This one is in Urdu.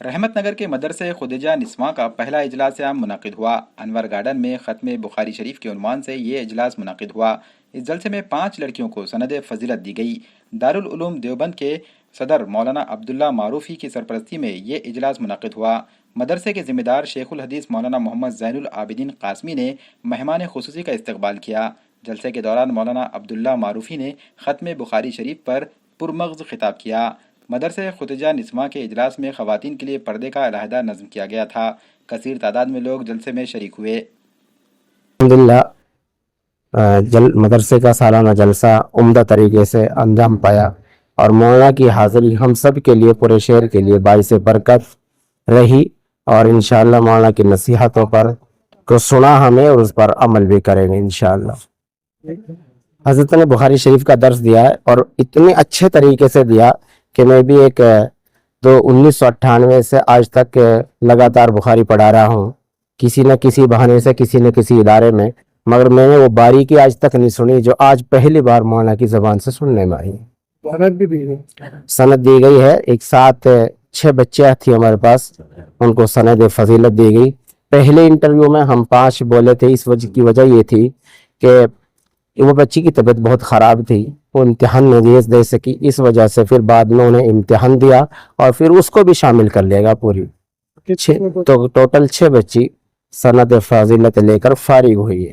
رحمت نگر کے مدرسے خدیجہ نسواں کا پہلا اجلاس عام منعقد ہوا۔ انور گارڈن میں ختم بخاری شریف کے عنوان سے یہ اجلاس منعقد ہوا۔ اس جلسے میں 5 لڑکیوں کو سند فضیلت دی گئی۔ دارالعلوم دیوبند کے صدر مولانا عبداللہ معروفی کی سرپرستی میں یہ اجلاس منعقد ہوا۔ مدرسے کے ذمہ دار شیخ الحدیث مولانا محمد زین العابدین قاسمی نے مہمان خصوصی کا استقبال کیا۔ جلسے کے دوران مولانا عبداللہ معروفی نے ختم بخاری شریف پر پرمغز خطاب کیا۔ مدرسے خدیجہ نسواں کے اجلاس میں خواتین کے لیے پردے کا علیحدہ نظم کیا گیا تھا۔ کثیر تعداد میں لوگ جلسے میں شریک ہوئے۔ الحمدللہ مدرسے کا سالانہ جلسہ عمدہ طریقے سے انجام پایا اور مولانا کی حاضری ہم سب کے لیے، پورے شہر کے لیے باعث برکت رہی، اور انشاءاللہ مولانا کی نصیحتوں پر کو سنا ہمیں اور اس پر عمل بھی کریں گے انشاءاللہ۔ حضرت نے بخاری شریف کا درس دیا ہے اور اتنے اچھے طریقے سے دیا کہ میں بھی 1998 سے آج تک لگاتار بخاری پڑھا رہا ہوں، کسی نہ کسی بہانے سے، کسی نہ کسی ادارے میں، مگر میں نے وہ باریکی آج تک نہیں سنی جو آج پہلی بار مولانا کی زبان سے سننے میں آئی۔ سند دی گئی ہے، ایک ساتھ 6 بچے تھی ہمارے پاس، ان کو سند فضیلت دی گئی۔ پہلے انٹرویو میں ہم 5 بولے تھے، اس وجہ کی وجہ یہ تھی کہ وہ بچی کی طبیعت بہت خراب تھی، وہ امتحان نہیں دے سکی، اس وجہ سے پھر بعد میں انہیں امتحان دیا اور پھر اس کو بھی شامل کر لیا گا پوری۔ تو ٹوٹل 6 بچی سند فضیلت لے کر فارغ ہوئی ہے۔